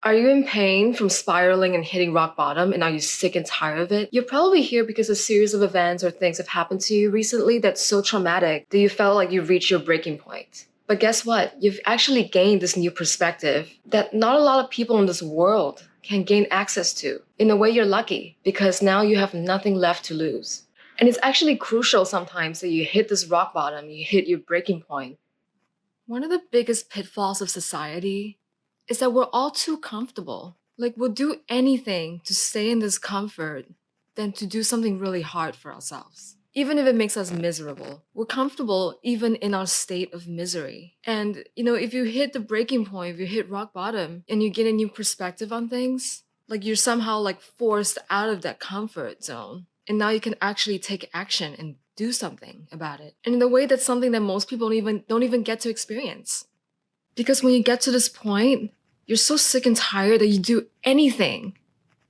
Are you in pain from spiraling and hitting rock bottom, and are you sick and tired of it? You're probably here because a series of events or things have happened to you recently that's so traumatic that you felt like you've reached your breaking point. But guess what? You've actually gained this new perspective that not a lot of people in this world can gain access to. In a way, you're lucky because now you have nothing left to lose. And it's actually crucial sometimes that you hit this rock bottom, you hit your breaking point. One of the biggest pitfalls of society is that we're all too comfortable. Like, we'll do anything to stay in this comfort than to do something really hard for ourselves. Even if it makes us miserable, we're comfortable even in our state of misery. And, if you hit the breaking point, if you hit rock bottom and you get a new perspective on things, like you're somehow like forced out of that comfort zone. And now you can actually take action and do something about it. And in a way, that's something that most people don't even get to experience. Because when you get to this point, you're so sick and tired that you do anything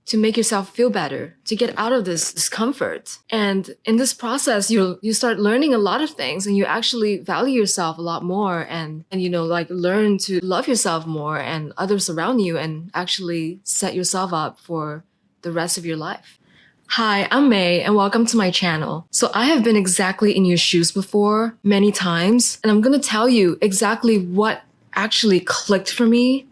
to make yourself feel better, to get out of this discomfort. And in this process, you start learning a lot of things, and you actually value yourself a lot more, and learn to love yourself more and others around you, and actually set yourself up for the rest of your life. Hi, I'm May, and welcome to my channel. So I have been exactly in your shoes before, many times, and I'm gonna tell you exactly what actually clicked for me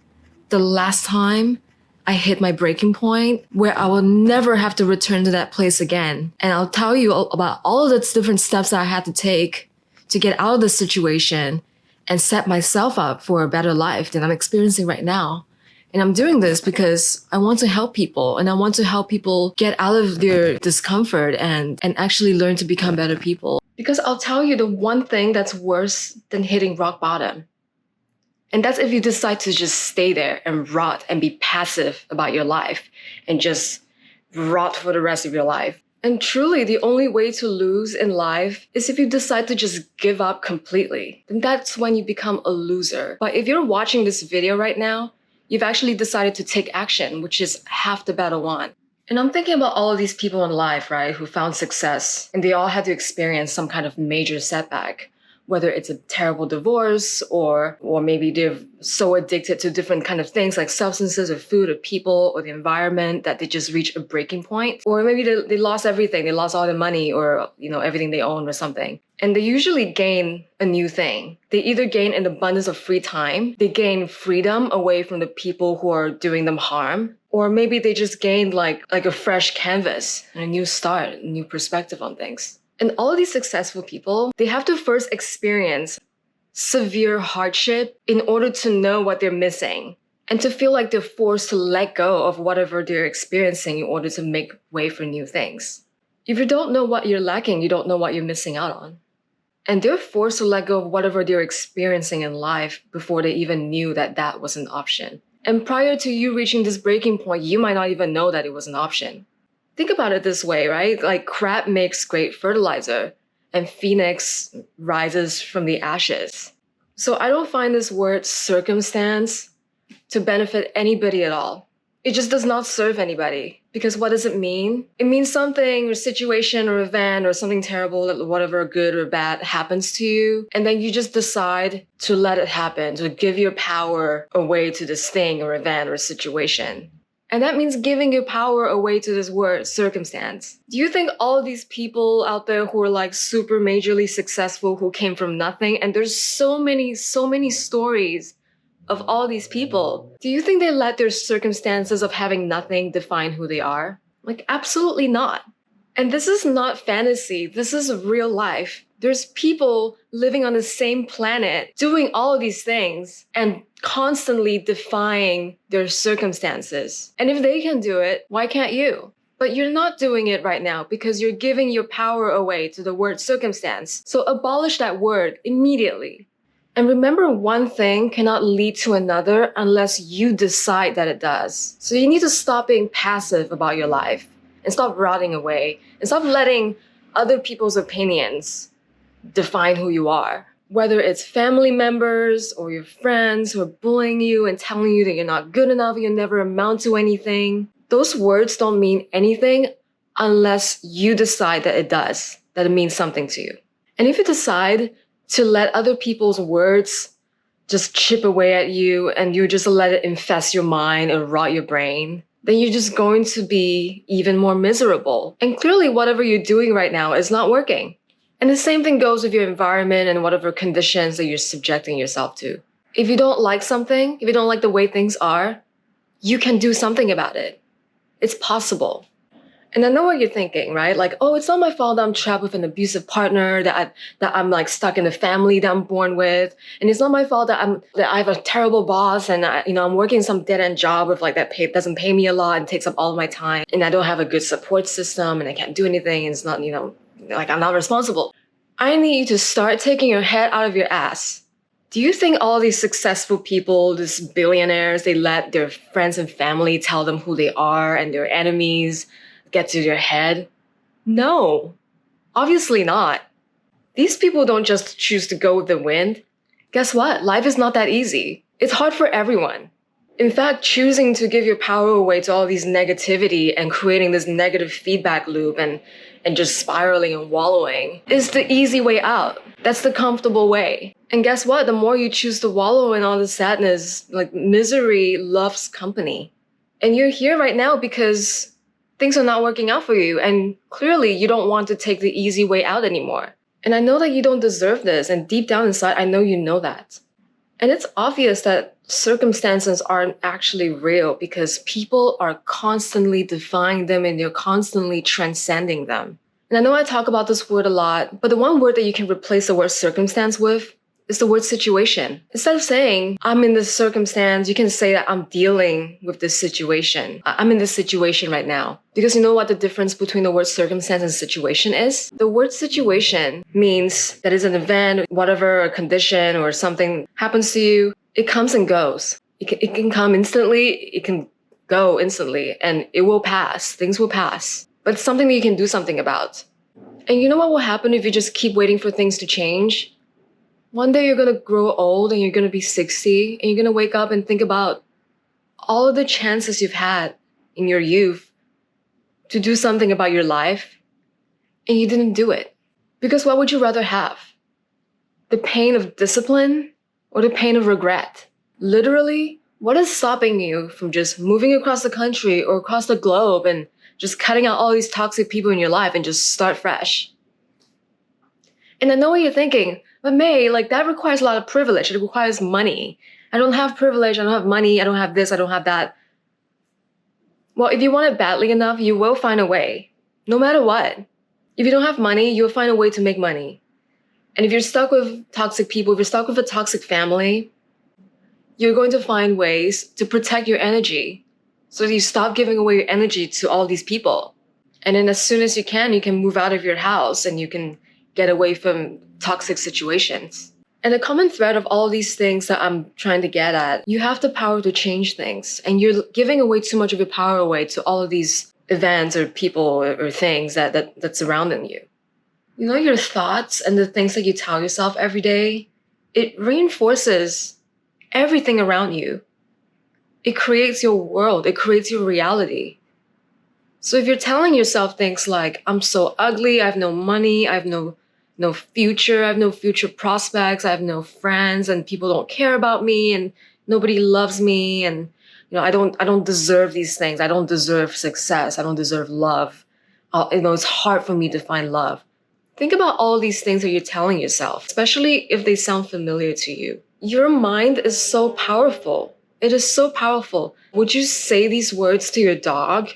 the last time I hit my breaking point, where I will never have to return to that place again. And I'll tell you about all of the different steps that I had to take to get out of this situation and set myself up for a better life than I'm experiencing right now. And I'm doing this because I want to help people, and I want to help people get out of their discomfort and actually learn to become better people. Because I'll tell you the one thing that's worse than hitting rock bottom. And that's if you decide to just stay there and rot and be passive about your life and just rot for the rest of your life. And truly, the only way to lose in life is if you decide to just give up completely. Then that's when you become a loser. But if you're watching this video right now, you've actually decided to take action, which is half the battle won. And I'm thinking about all of these people in life, right, who found success, and they all had to experience some kind of major setback. Whether it's a terrible divorce or maybe they're so addicted to different kind of things like substances or food or people or the environment that they just reach a breaking point. Or maybe they lost everything. They lost all their money or, everything they own or something. And they usually gain a new thing. They either gain an abundance of free time, they gain freedom away from the people who are doing them harm, or maybe they just gained like a fresh canvas and a new start, a new perspective on things. And all of these successful people, they have to first experience severe hardship in order to know what they're missing and to feel like they're forced to let go of whatever they're experiencing in order to make way for new things. If you don't know what you're lacking, you don't know what you're missing out on. And they're forced to let go of whatever they're experiencing in life before they even knew that that was an option. And prior to you reaching this breaking point, you might not even know that it was an option. Think about it this way, right? Like crap makes great fertilizer and phoenix rises from the ashes. So I don't find this word circumstance to benefit anybody at all. It just does not serve anybody. Because what does it mean? It means something or situation or event or something terrible, whatever good or bad happens to you. And then you just decide to let it happen, to give your power away to this thing or event or situation. And that means giving your power away to this word, circumstance. Do you think all of these people out there who are like super majorly successful, who came from nothing, and there's so many stories of all these people, do you think they let their circumstances of having nothing define who they are? Like, absolutely not. And this is not fantasy. This is real life. There's people living on the same planet doing all of these things and constantly defying their circumstances. And if they can do it, why can't you? But you're not doing it right now because you're giving your power away to the word circumstance. So abolish that word immediately. And remember, one thing cannot lead to another unless you decide that it does. So you need to stop being passive about your life and stop rotting away and stop letting other people's opinions define who you are. Whether it's family members or your friends who are bullying you and telling you that you're not good enough, you'll never amount to anything. Those words don't mean anything unless you decide that it does, that it means something to you. And if you decide to let other people's words just chip away at you and you just let it infest your mind and rot your brain, then you're just going to be even more miserable. And clearly, whatever you're doing right now is not working. And the same thing goes with your environment and whatever conditions that you're subjecting yourself to. If you don't like something, if you don't like the way things are, you can do something about it. It's possible. And I know what you're thinking, right? Like, oh, it's not my fault that I'm trapped with an abusive partner, that I'm like stuck in a family that I'm born with, and it's not my fault that I have a terrible boss, and I'm working some dead end job with like doesn't pay me a lot and takes up all of my time, and I don't have a good support system, and I can't do anything, and it's not like I'm not responsible. I need you to start taking your head out of your ass. Do you think all these successful people, these billionaires, they let their friends and family tell them who they are and their enemies get to their head? No, obviously not. These people don't just choose to go with the wind. Guess what? Life is not that easy. It's hard for everyone. In fact, choosing to give your power away to all these negativity and creating this negative feedback loop and just spiraling and wallowing is the easy way out. That's the comfortable way. And guess what? The more you choose to wallow in all the sadness, like misery loves company. And you're here right now because things are not working out for you, and clearly you don't want to take the easy way out anymore. And I know that you don't deserve this, and deep down inside, I know you know that. And it's obvious that circumstances aren't actually real because people are constantly defying them and they're constantly transcending them. And I know I talk about this word a lot, but the one word that you can replace the word circumstance with is the word situation. Instead of saying, I'm in this circumstance, you can say that I'm dealing with this situation. I'm in this situation right now. Because you know what the difference between the word circumstance and situation is? The word situation means that it's an event, whatever a condition or something happens to you, it comes and goes. It can come instantly, it can go instantly, and it will pass. Things will pass. But it's something that you can do something about. And you know what will happen if you just keep waiting for things to change? One day you're going to grow old and you're going to be 60 and you're going to wake up and think about all of the chances you've had in your youth to do something about your life and you didn't do it. Because what would you rather have? The pain of discipline or the pain of regret? Literally, what is stopping you from just moving across the country or across the globe and just cutting out all these toxic people in your life and just start fresh? And I know what you're thinking, but May, like that requires a lot of privilege. It requires money. I don't have privilege. I don't have money. I don't have this. I don't have that. Well, if you want it badly enough, you will find a way, no matter what. If you don't have money, you'll find a way to make money. And if you're stuck with toxic people, if you're stuck with a toxic family, you're going to find ways to protect your energy so that you stop giving away your energy to all these people. And then as soon as you can move out of your house and you can get away from toxic situations. And the common thread of all these things that I'm trying to get at, you have the power to change things. And you're giving away too much of your power away to all of these events or people or things that surrounding you. You know, your thoughts and the things that you tell yourself every day, it reinforces everything around you. It creates your world. It creates your reality. So if you're telling yourself things like, I'm so ugly, I have no money, I have no future, I have no future prospects, I have no friends, and people don't care about me, and nobody loves me, and I don't deserve these things. I don't deserve success. I don't deserve love. It's hard for me to find love. Think about all these things that you're telling yourself, especially if they sound familiar to you. Your mind is so powerful. It is so powerful. Would you say these words to your dog?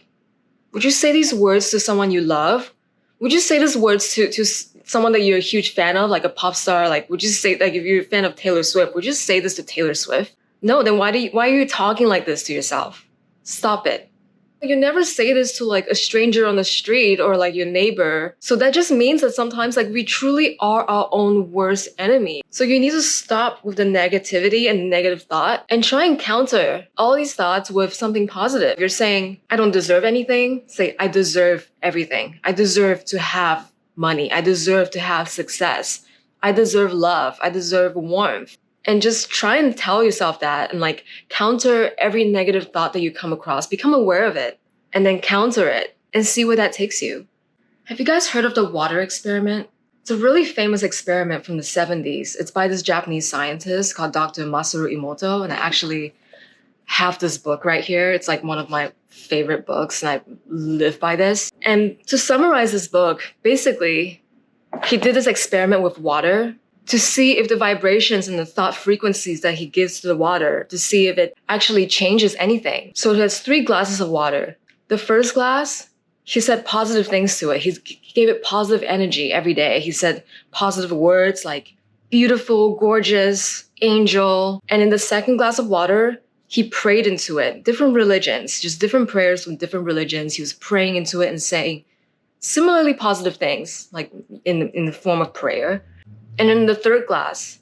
Would you say these words to someone you love? Would you say these words to someone that you're a huge fan of, like a pop star? Like, would you say, like, if you're a fan of Taylor Swift, would you say this to Taylor Swift? No, then why are you talking like this to yourself? Stop it. You never say this to like a stranger on the street or like your neighbor. So that just means that sometimes like we truly are our own worst enemy. So you need to stop with the negativity and negative thought and try and counter all these thoughts with something positive. You're saying, I don't deserve anything. Say, I deserve everything. I deserve to have money. I deserve to have success. I deserve love. I deserve warmth. And just try and tell yourself that and like counter every negative thought that you come across. Become aware of it and then counter it and see where that takes you. Have you guys heard of the water experiment? It's a really famous experiment from the 70s. It's by this Japanese scientist called Dr. Masaru Emoto, and I actually have this book right here. It's like one of my favorite books, and I live by this. And to summarize this book, basically, he did this experiment with water to see if the vibrations and the thought frequencies that he gives to the water, to see if it actually changes anything. So it has 3 glasses of water. The first glass, he said positive things to it. He gave it positive energy every day. He said positive words like beautiful, gorgeous, angel. And in the second glass of water, he prayed into it. Different religions, just different prayers from different religions. He was praying into it and saying similarly positive things, like in the form of prayer. And in the third glass,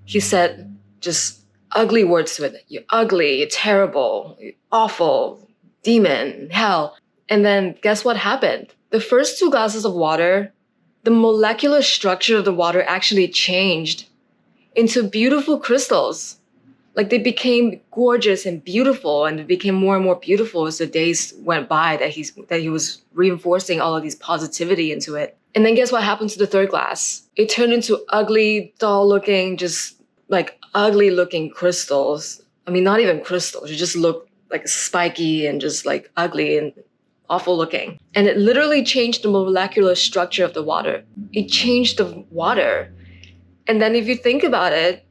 he said just ugly words to it. You're ugly, you're terrible, you're awful, demon, hell. And then guess what happened? The first 2 glasses of water, the molecular structure of the water actually changed into beautiful crystals. Like they became gorgeous and beautiful, and it became more and more beautiful as the days went by that he was reinforcing all of these positivity into it. And then guess what happened to the third glass? It turned into ugly, dull looking, just like ugly looking crystals. I mean, not even crystals. It just looked like spiky and just like ugly and awful looking. And it literally changed the molecular structure of the water. It changed the water. And then if you think about it,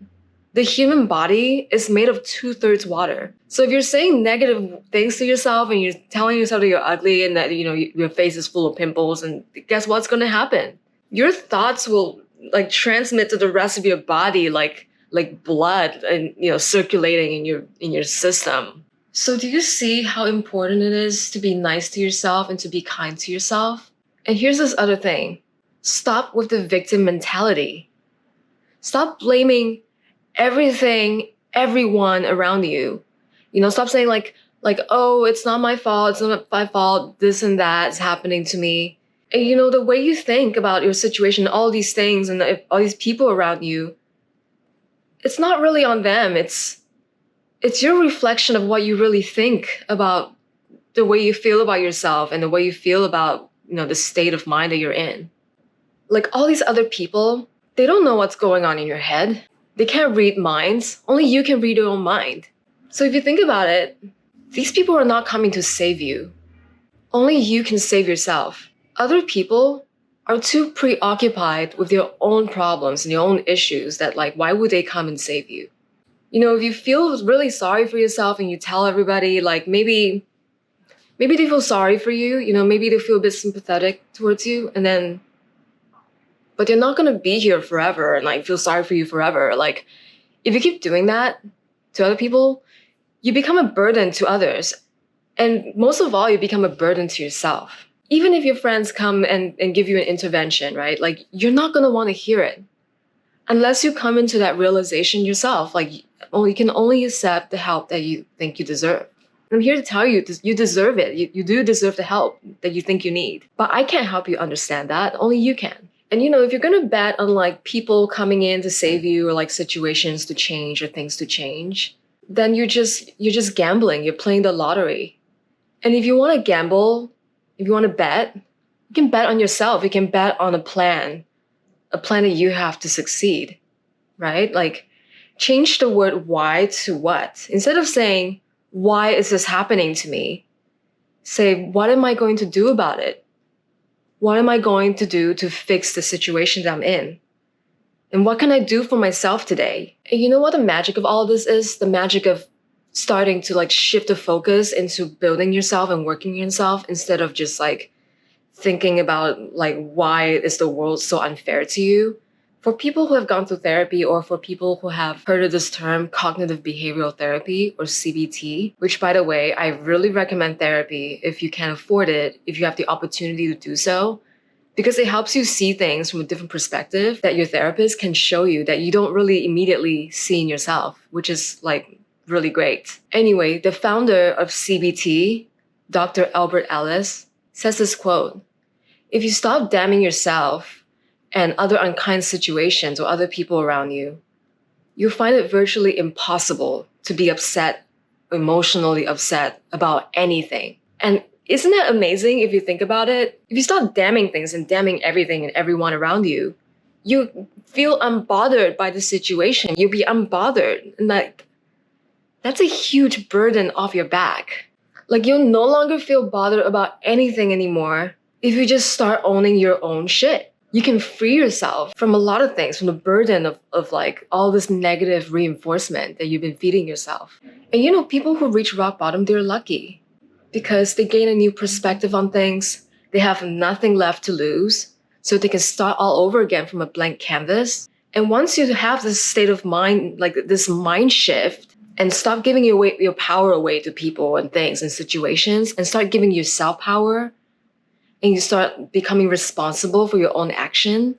the human body is made of 2/3 water. So if you're saying negative things to yourself and you're telling yourself that you're ugly and that your face is full of pimples, and guess what's going to happen? Your thoughts will like transmit to the rest of your body like blood and circulating in your system. So do you see how important it is to be nice to yourself and to be kind to yourself? And here's this other thing. Stop with the victim mentality. Stop blaming everything, everyone around you. Stop saying like, oh, it's not my fault, it's not my fault, this and that is happening to me. And the way you think about your situation, all these things and all these people around you, it's not really on them. It's your reflection of what you really think about the way you feel about yourself and the way you feel about, the state of mind that you're in. Like all these other people, they don't know what's going on in your head. They can't read minds. Only you can read your own mind. So if you think about it, these people are not coming to save you. Only you can save yourself. Other people are too preoccupied with their own problems and their own issues that why would they come and save you? If you feel really sorry for yourself and you tell everybody maybe they feel sorry for you, maybe they feel a bit sympathetic towards you, but they're not going to be here forever and feel sorry for you forever. If you keep doing that to other people, you become a burden to others. And most of all, you become a burden to yourself. Even if your friends come and give you an intervention, right? You're not going to want to hear it unless you come into that realization yourself. You can only accept the help that you think you deserve. I'm here to tell you, you deserve it. You do deserve the help that you think you need. But I can't help you understand that. Only you can. And if you're going to bet on people coming in to save you or situations to change or things to change, then you're just gambling. You're playing the lottery. And if you want to gamble, if you want to bet, you can bet on yourself. You can bet on a plan that you have to succeed, right? Change the word why to what. Instead of saying, why is this happening to me? Say, what am I going to do about it? What am I going to do to fix the situation that I'm in? And what can I do for myself today? And you know what the magic of all of this is? The magic of starting to shift the focus into building yourself and working yourself instead of just thinking about why is the world so unfair to you. For people who have gone through therapy or for people who have heard of this term cognitive behavioral therapy or CBT, which by the way, I really recommend therapy if you can afford it, if you have the opportunity to do so, because it helps you see things from a different perspective that your therapist can show you that you don't really immediately see in yourself, which is really great. Anyway, the founder of CBT, Dr. Albert Ellis, says this quote, "If you stop damning yourself and other unkind situations or other people around you, you'll find it virtually impossible to be emotionally upset about anything." And isn't that amazing if you think about it? If you stop damning things and damning everything and everyone around you, You feel unbothered by the situation. You'll be unbothered. And like, that's a huge burden off your back. Like, you'll no longer feel bothered about anything anymore if you just start owning your own shit. You can free yourself from a lot of things, from the burden of like all this negative reinforcement that you've been feeding yourself. And you know, people who reach rock bottom, they're lucky because they gain a new perspective on things. They have nothing left to lose, so they can start all over again from a blank canvas. And once you have this state of mind, like this mind shift, and stop giving your power away to people and things and situations, and start giving yourself power, and you start becoming responsible for your own action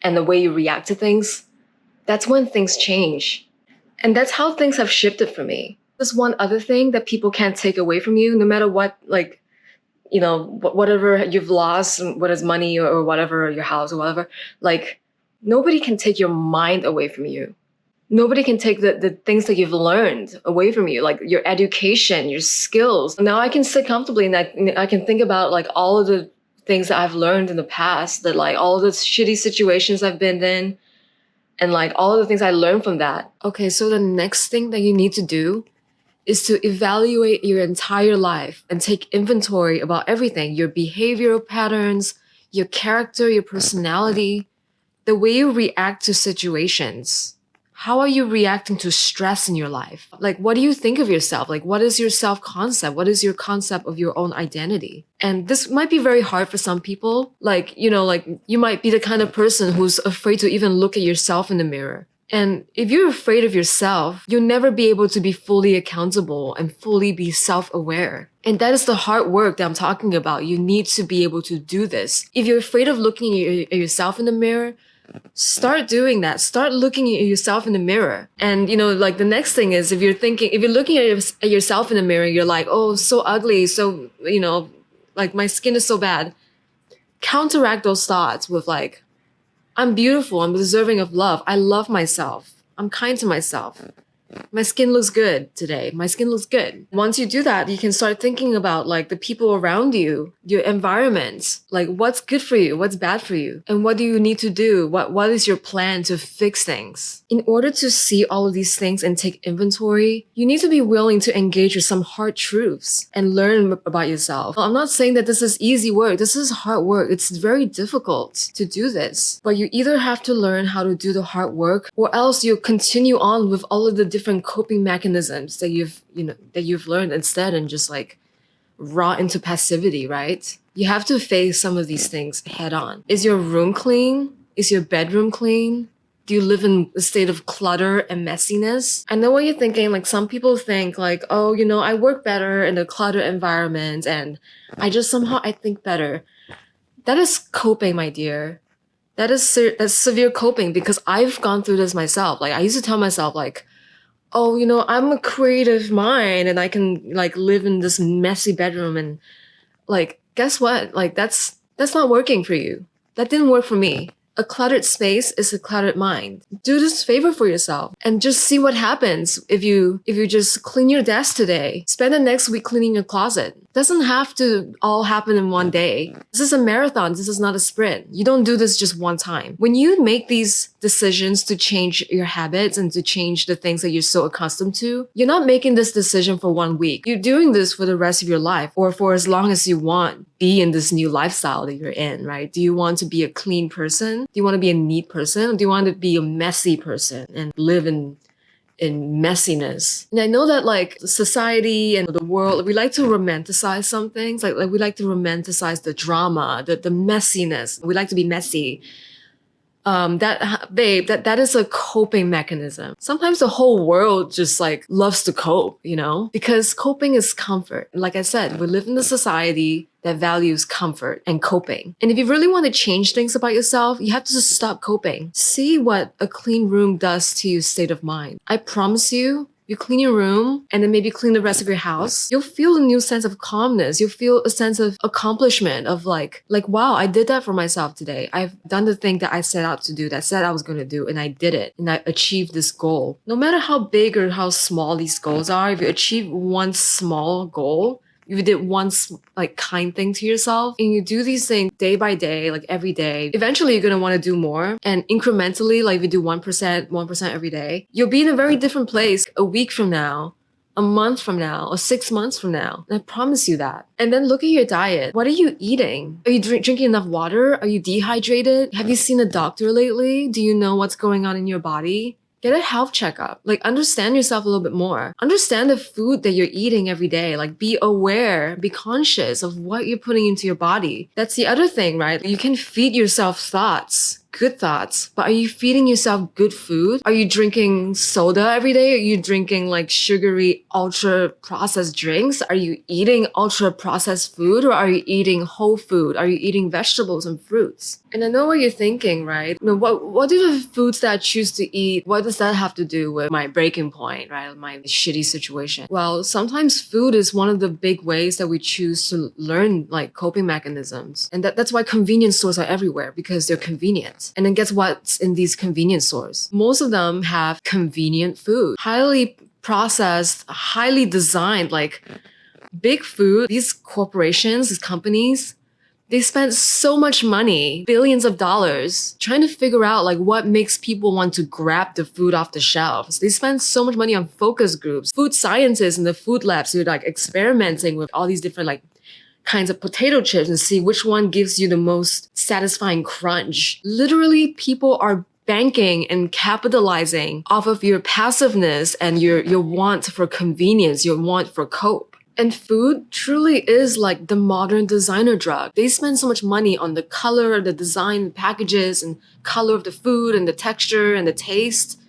and the way you react to things, that's when things change. And that's how things have shifted for me. There's one other thing that people can't take away from you, no matter what, like, you know, whatever you've lost, whether it's money or whatever, your house or whatever, like, nobody can take your mind away from you. Nobody can take the things that you've learned away from you, like your education, your skills. Now I can sit comfortably and I can think about like all of the things that I've learned in the past, that like all of the shitty situations I've been in, and like all of the things I learned from that. Okay, so the next thing that you need to do is to evaluate your entire life and take inventory about everything, your behavioral patterns, your character, your personality, the way you react to situations. How are you reacting to stress in your life? Like, what do you think of yourself? Like, what is your self-concept? What is your concept of your own identity? And this might be very hard for some people. Like, you know, like you might be the kind of person who's afraid to even look at yourself in the mirror. And if you're afraid of yourself, you'll never be able to be fully accountable and fully be self-aware. And that is the hard work that I'm talking about. You need to be able to do this. If you're afraid of looking at yourself in the mirror, start doing that. Start looking at yourself in the mirror. And, you know, like the next thing is if you're looking at yourself in the mirror, you're like, oh, so ugly. So, you know, like my skin is so bad. Counteract those thoughts with like, I'm beautiful. I'm deserving of love. I love myself. I'm kind to myself. My skin looks good today. My skin looks good. Once you do that, you can start thinking about like the people around you, your environment, like what's good for you, what's bad for you, and what do you need to do? What is your plan to fix things? In order to see all of these things and take inventory, you need to be willing to engage with some hard truths and learn about yourself. I'm not saying that this is easy work. This is hard work. It's very difficult to do this. But you either have to learn how to do the hard work, or else you continue on with all of the different coping mechanisms that you've learned instead, and just like rot into passivity, right? You have to face some of these things head on. Is your room clean? Is your bedroom clean? Do you live in a state of clutter and messiness? I know what you're thinking. Like some people think like, oh, you know, I work better in a cluttered environment and I think better. That is coping, my dear. That's severe coping, because I've gone through this myself. Like I used to tell myself like, oh, you know, I'm a creative mind and I can like live in this messy bedroom, and like, guess what? Like that's not working for you. That didn't work for me. A cluttered space is a cluttered mind. Do this favor for yourself and just see what happens if you just clean your desk today. Spend the next week cleaning your closet. Doesn't have to all happen in one day. This is a marathon. This is not a sprint. You don't do this just one time. When you make these decisions to change your habits and to change the things that you're so accustomed to, you're not making this decision for 1 week. You're doing this for the rest of your life, or for as long as you want. Be in this new lifestyle that you're in, right? Do you want to be a clean person? Do you want to be a neat person? Or do you want to be a messy person and live in messiness? And I know that like society and the world, we like to romanticize some things. Like we like to romanticize the drama, the messiness. We like to be messy. That is a coping mechanism. Sometimes the whole world just like loves to cope, you know, because coping is comfort. Like I said, we live in a society that values comfort and coping. And if you really want to change things about yourself, you have to just stop coping. See what a clean room does to your state of mind. I promise you, you clean your room and then maybe clean the rest of your house, you'll feel a new sense of calmness. You'll feel a sense of accomplishment of like, wow, I did that for myself today. I've done the thing that I set out to do, that I said I was going to do, and I did it. And I achieved this goal. No matter how big or how small these goals are, if you achieve one small goal, you did once like kind thing to yourself and you do these things day by day, like every day, eventually you're going to want to do more. And incrementally, like if you do 1% every day, you'll be in a very different place a week from now, a month from now, or 6 months from now. And I promise you that. And then look at your diet. What are you eating? Are you drinking enough water? Are you dehydrated? Have you seen a doctor lately? Do you know what's going on in your body? Get a health checkup. Like, understand yourself a little bit more. Understand the food that you're eating every day. Like, be aware, be conscious of what you're putting into your body. That's the other thing, right? You can feed yourself thoughts, good thoughts, but are you feeding yourself good food? Are you drinking soda every day? Are you drinking like sugary, ultra processed drinks? Are you eating ultra processed food, or are you eating whole food? Are you eating vegetables and fruits? And I know what you're thinking, right? You know, what do the foods that I choose to eat, what does that have to do with my breaking point, right? My shitty situation? Well, sometimes food is one of the big ways that we choose to learn like coping mechanisms. And that's why convenience stores are everywhere, because they're convenient. And then guess what's in these convenience stores? Most of them have convenient food, highly processed, highly designed, like big food. These corporations, these companies, they spend so much money, billions of dollars, trying to figure out like what makes people want to grab the food off the shelves. They spend so much money on focus groups, food scientists in the food labs who are like experimenting with all these different like kinds of potato chips and see which one gives you the most satisfying crunch. Literally, people are banking and capitalizing off of your passiveness and your want for convenience, your want for cope. And food truly is like the modern designer drug. They spend so much money on the color, the design, the packages, and color of the food, and the texture and the taste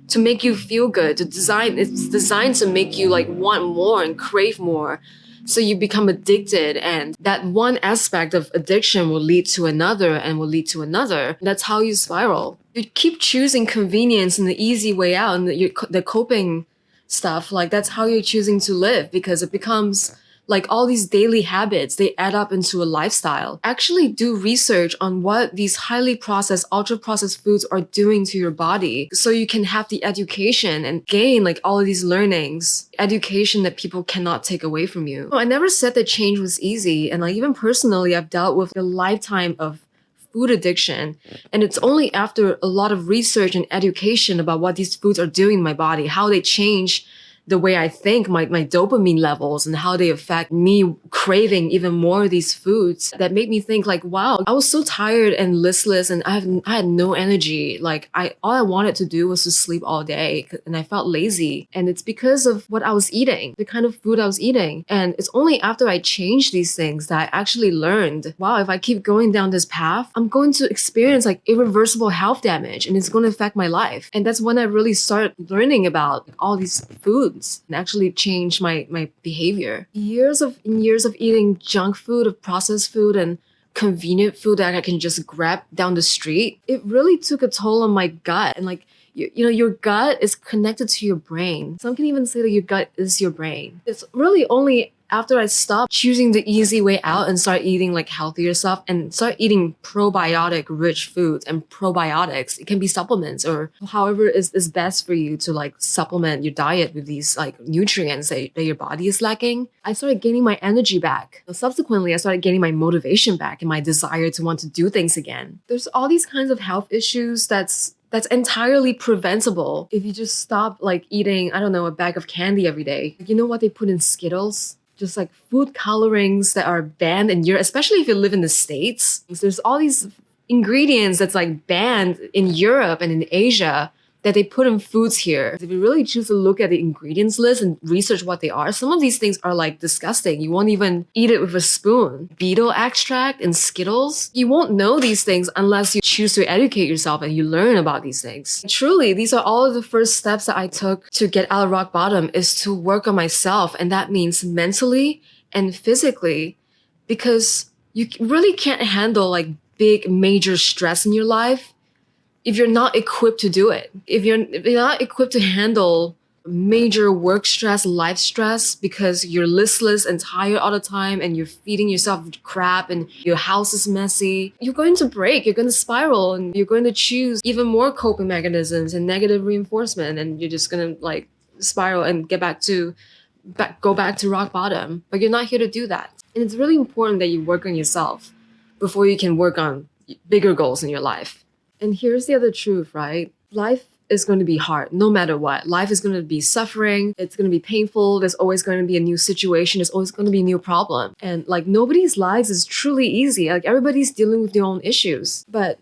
to make you feel good. It's designed to make you like want more and crave more. So you become addicted, and that one aspect of addiction will lead to another and will lead to another. That's how you spiral. You keep choosing convenience and the easy way out and the coping stuff. Like that's how you're choosing to live, because it becomes like all these daily habits, they add up into a lifestyle. Actually do research on what these highly processed, ultra processed foods are doing to your body so you can have the education and gain like all of these learnings, education that people cannot take away from you. I never said that change was easy. And like even personally, I've dealt with a lifetime of food addiction. And it's only after a lot of research and education about what these foods are doing in my body, how they change the way I think, my dopamine levels, and how they affect me craving even more of these foods, that made me think like, wow, I was so tired and listless and I had no energy. Like all I wanted to do was to sleep all day, and I felt lazy. And it's because of what I was eating, the kind of food I was eating. And it's only after I changed these things that I actually learned, wow, if I keep going down this path, I'm going to experience like irreversible health damage, and it's going to affect my life. And that's when I really started learning about all these foods and actually changed my behavior. Years of eating junk food, of processed food, and convenient food that I can just grab down the street, it really took a toll on my gut. And like, you know, your gut is connected to your brain. Some can even say that your gut is your brain. It's really only after I stopped choosing the easy way out and start eating like healthier stuff and start eating probiotic rich foods and probiotics. It can be supplements or however is best for you to like supplement your diet with these like nutrients that your body is lacking. I started gaining my energy back. Subsequently, I started gaining my motivation back and my desire to want to do things again. There's all these kinds of health issues that's entirely preventable if you just stop like eating, I don't know, a bag of candy every day. You know what they put in Skittles? Just like food colorings that are banned in Europe, especially if you live in the States. There's all these ingredients that's like banned in Europe and in Asia that they put in foods here. If you really choose to look at the ingredients list and research what they are, some of these things are like disgusting. You won't even eat it with a spoon. Beetle extract and Skittles. You won't know these things unless you choose to educate yourself and you learn about these things. Truly, these are all of the first steps that I took to get out of rock bottom, is to work on myself. And that means mentally and physically, because you really can't handle like big major stress in your life if you're not equipped to do it. If you're not equipped to handle major work stress, life stress, because you're listless and tired all the time and you're feeding yourself crap and your house is messy, you're going to break, you're going to spiral, and you're going to choose even more coping mechanisms and negative reinforcement, and you're just going to like spiral and get back to go back to rock bottom. But you're not here to do that. And it's really important that you work on yourself before you can work on bigger goals in your life. And here's the other truth, right? Life is going to be hard no matter what. Life is going to be suffering. It's going to be painful. There's always going to be a new situation. There's always going to be a new problem. And like nobody's lives is truly easy. Like everybody's dealing with their own issues. But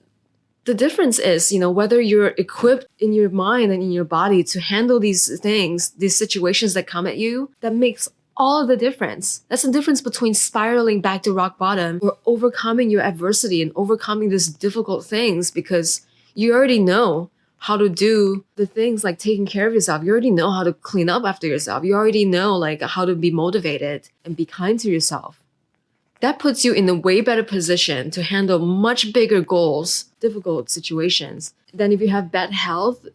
the difference is, whether you're equipped in your mind and in your body to handle these things, these situations that come at you, that makes all of the difference. That's the difference between spiraling back to rock bottom or overcoming your adversity and overcoming these difficult things, because you already know how to do the things like taking care of yourself. You already know how to clean up after yourself. You already know like how to be motivated and be kind to yourself. That puts you in a way better position to handle much bigger goals, difficult situations, than if you have bad health,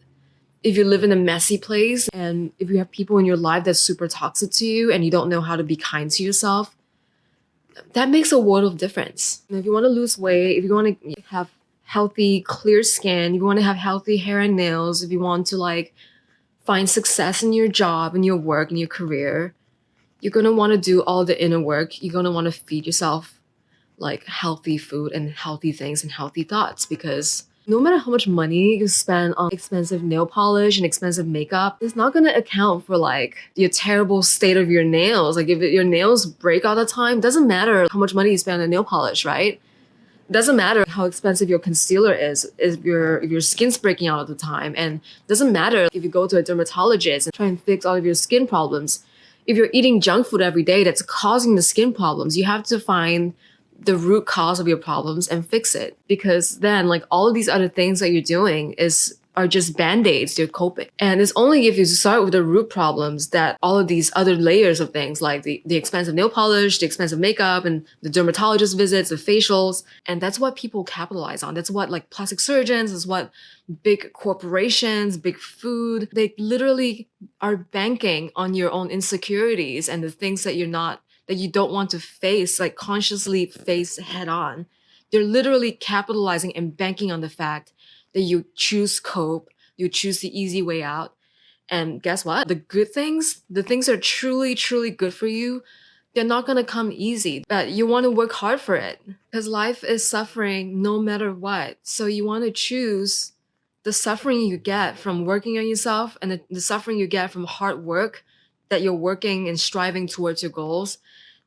if you live in a messy place, and if you have people in your life that's super toxic to you and you don't know how to be kind to yourself. That makes a world of difference. And if you want to lose weight, if you want to have healthy, clear skin, if you want to have healthy hair and nails, if you want to like find success in your job, in your work, in your career, you're going to want to do all the inner work. You're going to want to feed yourself like healthy food and healthy things and healthy thoughts, because no matter how much money you spend on expensive nail polish and expensive makeup, it's not going to account for like your terrible state of your nails. Like if your nails break all the time, doesn't matter how much money you spend on nail polish, right? Doesn't matter how expensive your concealer is if your skin's breaking out all the time. And doesn't matter if you go to a dermatologist and try and fix all of your skin problems. If you're eating junk food every day that's causing the skin problems, you have to find the root cause of your problems and fix it. Because then like all of these other things that you're doing are just band-aids, they're coping. And it's only if you start with the root problems that all of these other layers of things like the expensive nail polish, the expensive makeup, and the dermatologist visits, the facials, and that's what people capitalize on. That's what like plastic surgeons, that's what big corporations, big food, they literally are banking on your own insecurities and the things that you don't want to face, like consciously face head on. They're literally capitalizing and banking on the fact that you choose cope, you choose the easy way out. And guess what? The good things, the things that are truly, truly good for you, they're not going to come easy, but you want to work hard for it because life is suffering no matter what. So you want to choose the suffering you get from working on yourself and the suffering you get from hard work that you're working and striving towards your goals,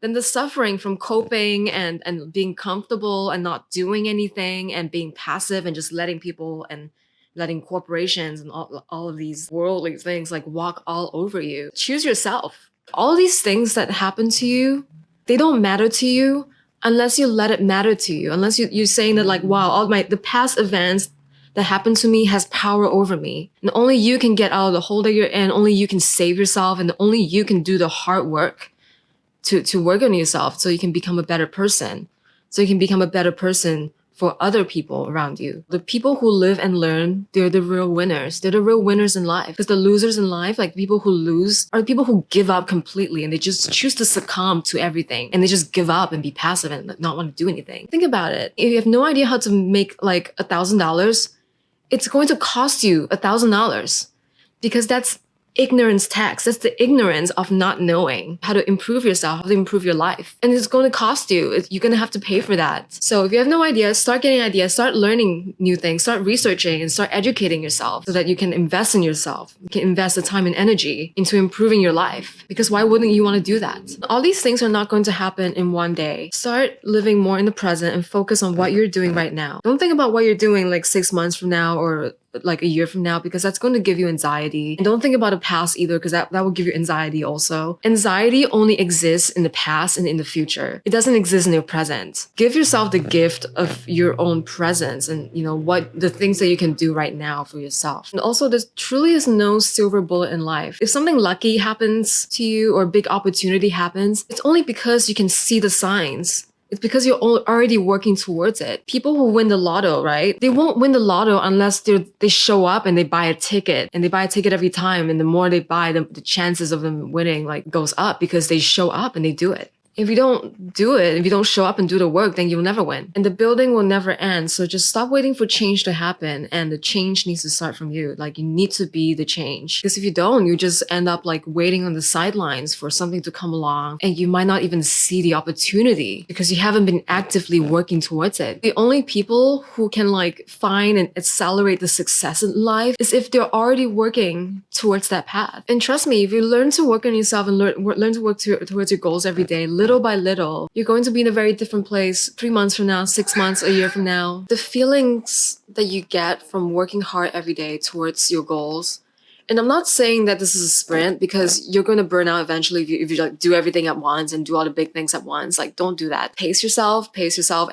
then the suffering from coping and being comfortable and not doing anything and being passive and just letting people and letting corporations and all of these worldly things like walk all over you. Choose yourself. All these things that happen to you, they don't matter to you unless you let it matter to you. Unless you're saying that like, wow, the past events that happened to me has power over me. And only you can get out of the hole that you're in. Only you can save yourself and only you can do the hard work to work on yourself so you can become a better person. So you can become a better person for other people around you. The people who live and learn, they're the real winners. They're the real winners in life. Because the losers in life, like people who lose, are the people who give up completely and they just choose to succumb to everything. And they just give up and be passive and not want to do anything. Think about it. If you have no idea how to make like $1,000, it's going to cost you $1,000 because that's ignorance tax. That's the ignorance of not knowing how to improve yourself, how to improve your life. And it's going to cost you. You're going to have to pay for that. So if you have no idea, start getting ideas, start learning new things, start researching and start educating yourself so that you can invest in yourself. You can invest the time and energy into improving your life. Because why wouldn't you want to do that? All these things are not going to happen in one day. Start living more in the present and focus on what you're doing right now. Don't think about what you're doing like 6 months from now or like a year from now, because that's going to give you anxiety. And don't think about the past either, because that will give you anxiety also. Anxiety only exists in the past and in the future. It doesn't exist in your present. Give yourself the gift of your own presence and what the things that you can do right now for yourself. And also there truly is no silver bullet in life. If something lucky happens to you or a big opportunity happens, it's only because you can see the signs. It's because you're already working towards it. People who win the lotto, right? They won't win the lotto unless they show up and they buy a ticket. And they buy a ticket every time. And the more they buy, the chances of them winning like goes up because they show up and they do it. If you don't do it, if you don't show up and do the work, then you'll never win. And the building will never end. So just stop waiting for change to happen. And the change needs to start from you. Like you need to be the change. Because if you don't, you just end up like waiting on the sidelines for something to come along. And you might not even see the opportunity because you haven't been actively working towards it. The only people who can like find and accelerate the success in life is if they're already working towards that path. And trust me, if you learn to work on yourself and learn to work towards your goals every day, little by little, you're going to be in a very different place 3 months from now, 6 months, a year from now. The feelings that you get from working hard every day towards your goals. And I'm not saying that this is a sprint because you're going to burn out eventually if you like do everything at once and do all the big things at once. Like don't do that. Pace yourself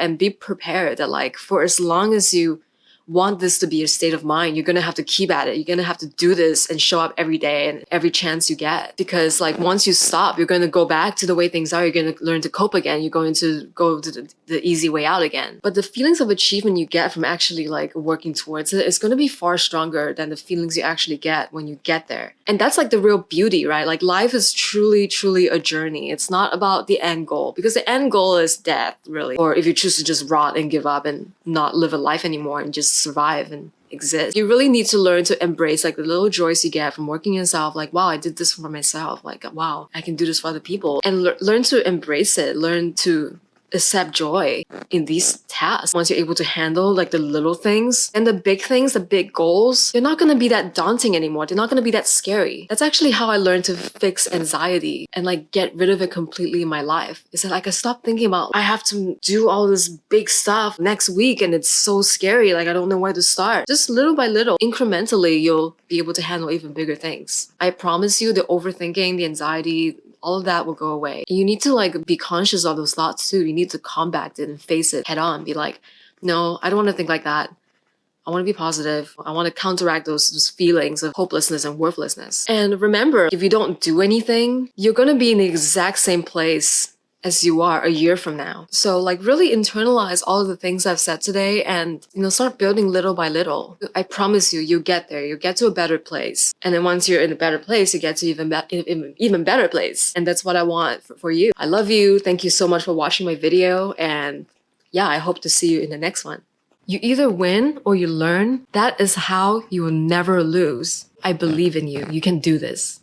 and be prepared that like for as long as you want this to be your state of mind, you're gonna have to keep at it. You're gonna have to do this and show up every day and every chance you get. Because like once you stop, you're gonna go back to the way things are. You're gonna learn to cope again. You're going to go to the easy way out again. But the feelings of achievement you get from actually like working towards it is gonna be far stronger than the feelings you actually get when you get there. And that's like the real beauty, right? Like life is truly, truly a journey. It's not about the end goal because the end goal is death, really. Or if you choose to just rot and give up and not live a life anymore and just survive and exist. You really need to learn to embrace like the little joys you get from working yourself. Like, wow, I did this for myself. Like, wow, I can do this for other people. And learn to embrace it. Learn to accept joy in these tasks. Once you're able to handle like the little things and the big things, the big goals, they're not going to be that daunting anymore. They're not going to be that scary. That's actually how I learned to fix anxiety and like get rid of it completely in my life. Is that like I stopped thinking about I have to do all this big stuff next week and it's so scary. Like I don't know where to start. Just little by little, incrementally, you'll be able to handle even bigger things. I promise you the overthinking, the anxiety, all of that will go away. You need to like be conscious of those thoughts too. You need to combat it and face it head on. Be like, no, I don't want to think like that. I want to be positive. I want to counteract those feelings of hopelessness and worthlessness. And remember, if you don't do anything, you're going to be in the exact same place as you are a year from now. So like really internalize all of the things I've said today and, start building little by little. I promise you, you'll get there. You'll get to a better place. And then once you're in a better place, you get to even better place. And that's what I want for you. I love you. Thank you so much for watching my video. And yeah, I hope to see you in the next one. You either win or you learn. That is how you will never lose. I believe in you. You can do this.